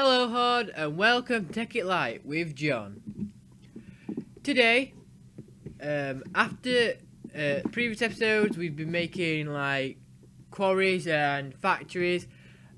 Hello Horde and welcome to Tekkit Lite with John. Today, after previous episodes, we've been making like quarries and factories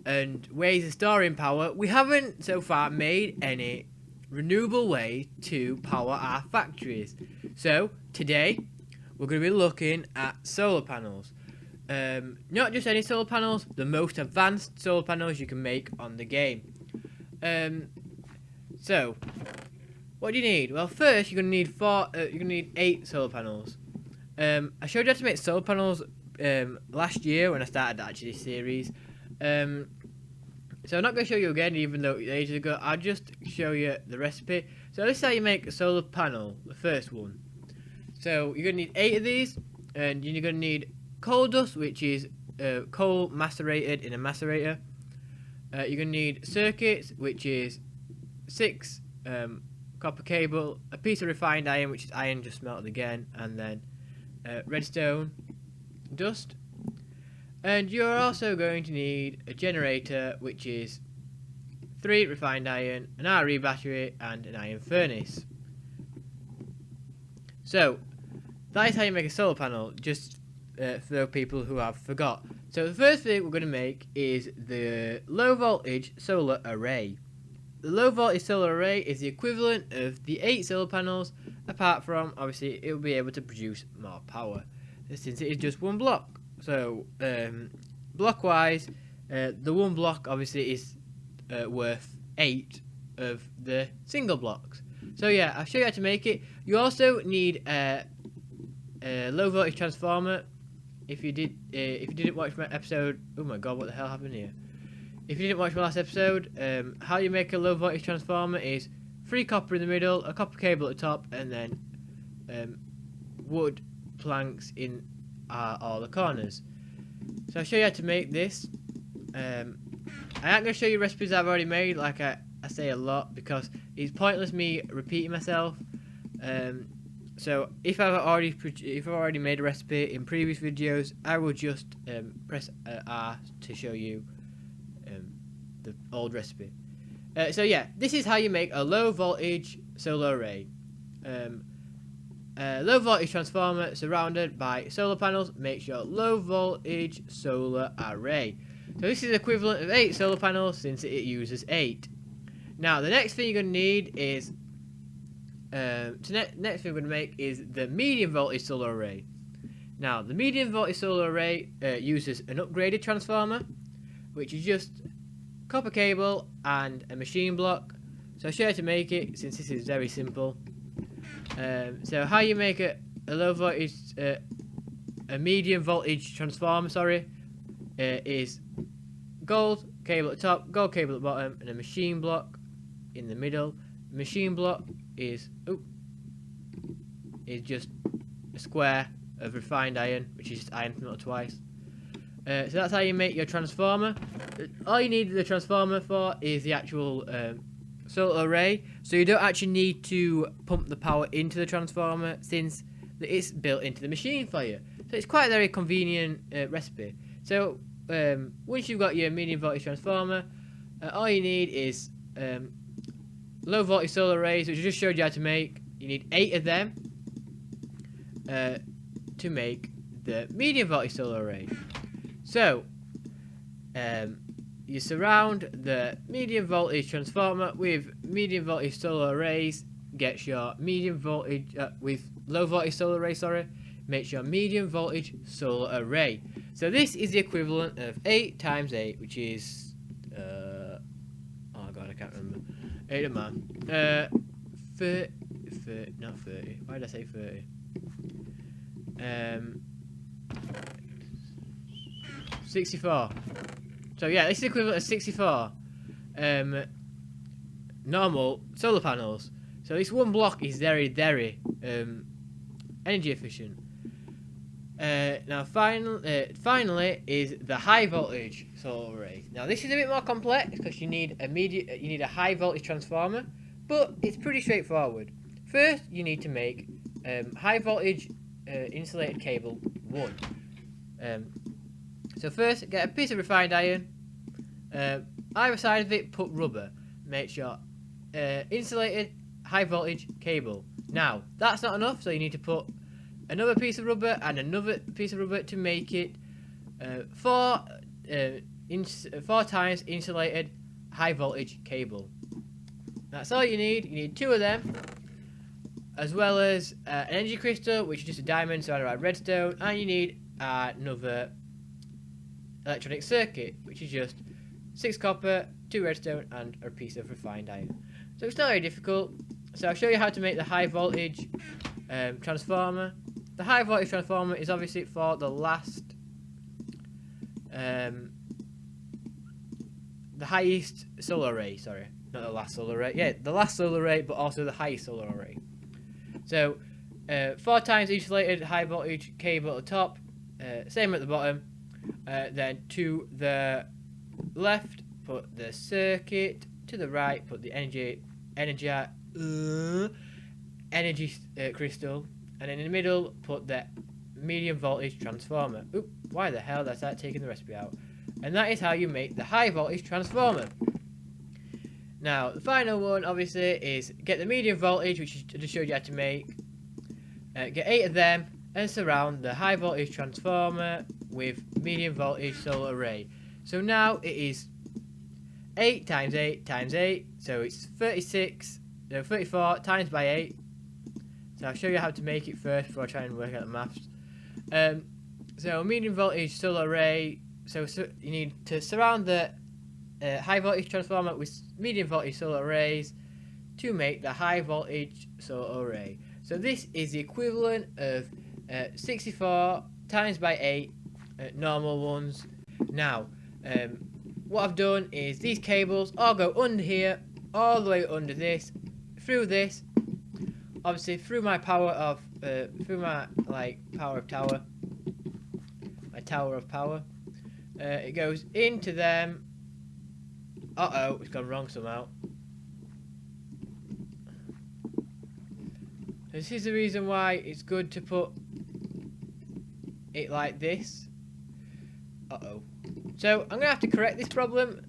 and ways of storing power. We haven't so far made any renewable way to power our factories. So today, we're going to be looking at solar panels. Not just any solar panels, the most advanced solar panels you can make on the game. So what do you need? Well, first you're gonna need 8 solar panels. I showed you how to make solar panels last year when I started actually this series. So I'm not gonna show you again, even though ages ago. I'll just show you the recipe. So this is how you make a solar panel, the first one. So you're gonna need 8 of these, and you're gonna need coal dust, which is coal macerated in a macerator. You're going to need circuits, which is 6 copper cable, a piece of refined iron, which is iron just melted again, and then redstone dust. And you're also going to need a generator, which is 3 refined iron, an RE battery, and an iron furnace. So that is how you make a solar panel, just for those people who have forgot. So the first thing we're going to make is the low voltage solar array. The low voltage solar array is the equivalent of the 8 solar panels, apart from obviously it will be able to produce more power, since it is just one block. So block wise, the one block obviously is worth 8 of the single blocks. So yeah, I'll show you how to make it. You also need a low voltage transformer. If you didn't watch my episode, oh my god, what the hell happened here? If you didn't watch my last episode, how you make a low voltage transformer is 3 copper in the middle, a copper cable at the top, and then wood planks in all the corners. So I'll show you how to make this. I ain't going to show you recipes I've already made, like I say a lot, because it's pointless me repeating myself. So if I've already made a recipe in previous videos, I will just press R to show you the old recipe. So yeah, this is how you make a low voltage solar array. A low voltage transformer surrounded by solar panels makes your low voltage solar array. So this is the equivalent of 8 solar panels since it uses 8. Now the next thing you're going to need is next thing we're going to make is the medium voltage solar array. Now the medium voltage solar array uses an upgraded transformer, which is just copper cable and a machine block. So I'll show you how to make it, since this is very simple. So how you make a low voltage, a medium voltage transformer, is gold cable at the top, gold cable at the bottom, and a machine block in the middle. Machine block is just a square of refined iron, which is just iron melted twice. So that's how you make your transformer. All you need the transformer for is the actual solar array, so you don't actually need to pump the power into the transformer, since it's built into the machine for you. So it's quite a very convenient recipe. So once you've got your medium voltage transformer, all you need is low voltage solar arrays, which I just showed you how to make. You need 8 of them to make the medium voltage solar array. So you surround the medium voltage transformer with medium voltage solar arrays, gets your medium voltage with low voltage solar array, makes your medium voltage solar array. So this is the equivalent of 8 times 8, which is oh god, I can't remember. 8 of man. 30, not 30. Why did I say 30? 64. So yeah, this is equivalent of 64 normal solar panels. So this one block is very energy efficient. Now finally is the high voltage solar array. Now this is a bit more complex because you need a high voltage transformer, but it's pretty straightforward. First you need to make high voltage insulated cable 1. So first, get a piece of refined iron. Either side of it, put rubber. make sure insulated high voltage cable. Now that's not enough, so you need to put another piece of rubber and another piece of rubber to make it 4 times insulated high voltage cable. That's all you need. You need 2 of them, as well as an energy crystal, which is just a diamond surrounded by redstone, and you need another electronic circuit, which is just 6 copper, 2 redstone, and a piece of refined iron. So it's not very difficult. So I'll show you how to make the high voltage transformer. The high voltage transformer is obviously for the last, the highest solar array. Sorry, not the last solar array. Yeah, the last solar array, but also the highest solar array. So 4 times insulated high voltage cable at the top, same at the bottom. Then to the left, put the circuit. To the right, put the energy crystal, and in the middle, put the medium voltage transformer. Oop! Why the hell did I start taking the recipe out? And that is how you make the high voltage transformer. Now, the final one, obviously, is get the medium voltage, which I just showed you how to make. Get 8 of them, and surround the high voltage transformer with medium voltage solar array. So now it is 8 times 8 times 8, so it's 34 times by 8. So I'll show you how to make it first before I try and work out the maths. So medium voltage solar array, so you need to surround the high voltage transformer with medium voltage solar arrays to make the high voltage solar array. So this is the equivalent of 64 times by 8 normal ones. Now, what I've done is these cables all go under here, all the way under this, through this, obviously through my power of, power of tower, my tower of power. It goes into them. Uh-oh, it's gone wrong somehow. This is the reason why it's good to put it like this. Uh-oh. So I'm going to have to correct this problem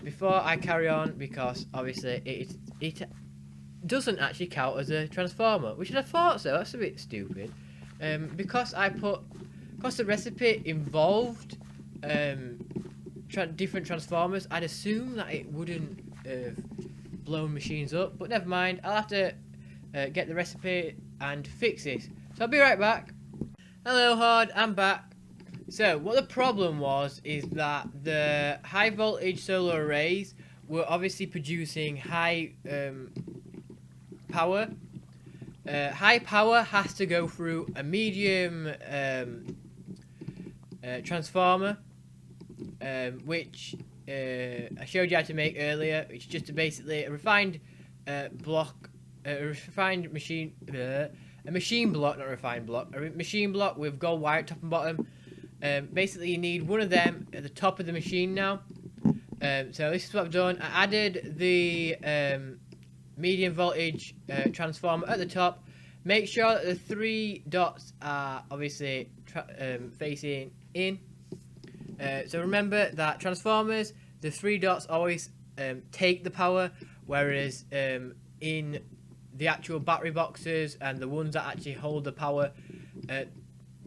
before I carry on, because obviously it doesn't actually count as a transformer, which I thought so. That's a bit stupid. Because the recipe involved different transformers, I'd assume that it wouldn't have blown machines up, but never mind. I'll have to get the recipe and fix this. So I'll be right back. Hello Horde, I'm back. So what the problem was is that the high voltage solar arrays were obviously producing high power. High power has to go through a medium transformer, which I showed you how to make earlier, which is just basically a refined block, a machine block, not a refined block, a machine block with gold wire at top and bottom. Basically, you need one of them at the top of the machine now. So this is what I've done. I added the medium voltage transformer at the top. Make sure that the 3 dots are obviously facing in. So remember that transformers, the 3 dots always take the power, whereas in the actual battery boxes and the ones that actually hold the power,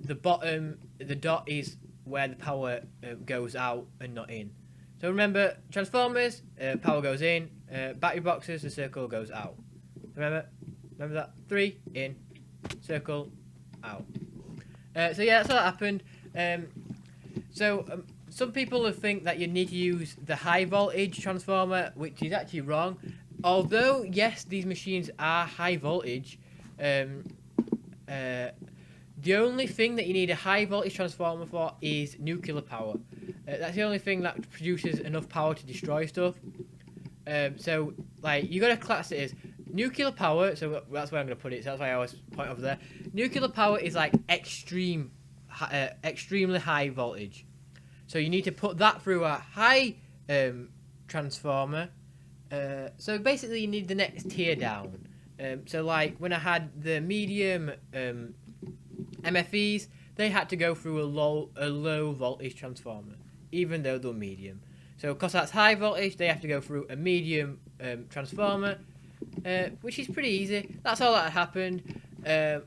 the bottom, the dot is where the power goes out and not in. So remember, transformers, power goes in, battery boxes, the circle goes out. Remember that? 3 in, circle out. So yeah, that's what happened. Some people think that you need to use the high voltage transformer, which is actually wrong. Although yes, these machines are high voltage, the only thing that you need a high voltage transformer for is nuclear power. That's the only thing that produces enough power to destroy stuff. So like you got to class it as nuclear power. So that's where I'm going to put it. So that's why I always point over there. Nuclear power is like extremely high voltage. So you need to put that through a high transformer. So basically you need the next tier down. So like when I had the medium MFEs, they had to go through a low voltage transformer, even though they're medium. So because that's high voltage, they have to go through a medium transformer, which is pretty easy. That's all that happened.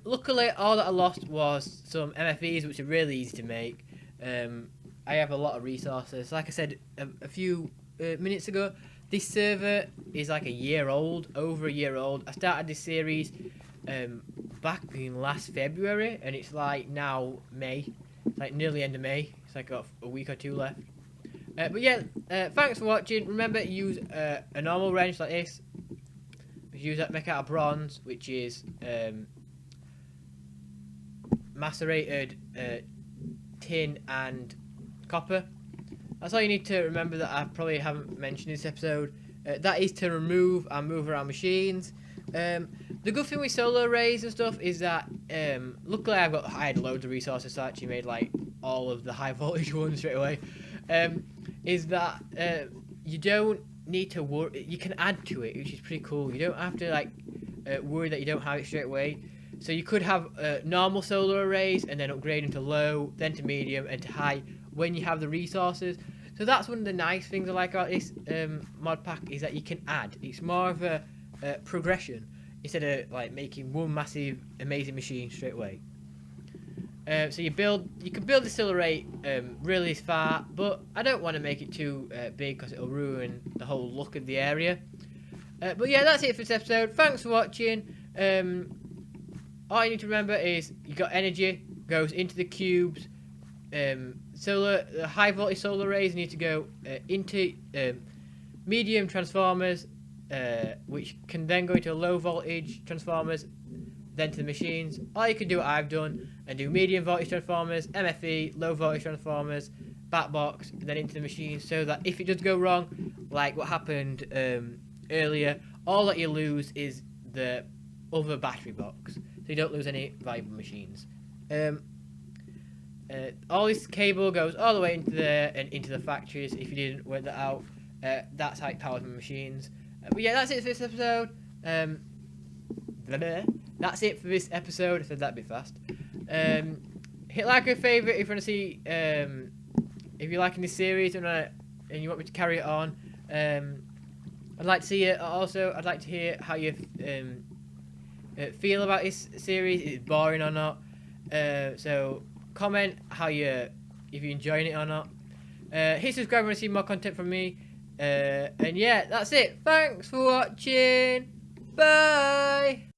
Luckily, all that I lost was some MFEs, which are really easy to make. I have a lot of resources. Like I said a few minutes ago, this server is like a year old, over a year old. I started this series back in last February, and it's like now May. It's like nearly end of May. It's like got a week or two left. But yeah, thanks for watching. Remember, use a normal wrench like this. Use that make out of bronze, which is macerated tin and copper. That's all you need to remember that I probably haven't mentioned in this episode. That is to remove and move around machines. The good thing with solar arrays and stuff is that luckily I had loads of resources, so I actually made like all of the high voltage ones straight away. Is that you don't need to worry. You can add to it, which is pretty cool. You don't have to like worry that you don't have it straight away. So you could have normal solar arrays and then upgrade them to low, then to medium, and to high when you have the resources. So that's one of the nice things I like about this mod pack, is that you can add. It's more of a progression instead of like making one massive amazing machine straight away. So you can build the solar array really far, but I don't want to make it too big because it'll ruin the whole look of the area. But yeah, that's it for this episode. Thanks for watching. All you need to remember is you got energy goes into the cubes. The high voltage solar arrays need to go into medium transformers, which can then go into low voltage transformers, then to the machines. Or you can do what I've done and do medium voltage transformers, MFE, low voltage transformers, back box, and then into the machines, so that if it does go wrong, like what happened earlier, all that you lose is the other battery box, so you don't lose any valuable machines. All this cable goes all the way into there and into the factories. If you didn't work that out, that's how it powers my machines. But yeah, that's it for this episode. That's it for this episode. I said that a bit fast. Hit like or favourite if you want to see, if you're liking this series and you want me to carry it on. I'd like to see it. Also, I'd like to hear how you feel about this series. Is it boring or not? So comment if you're enjoying it or not. Hit subscribe if you want to see more content from me. And yeah, that's it. Thanks for watching. Bye.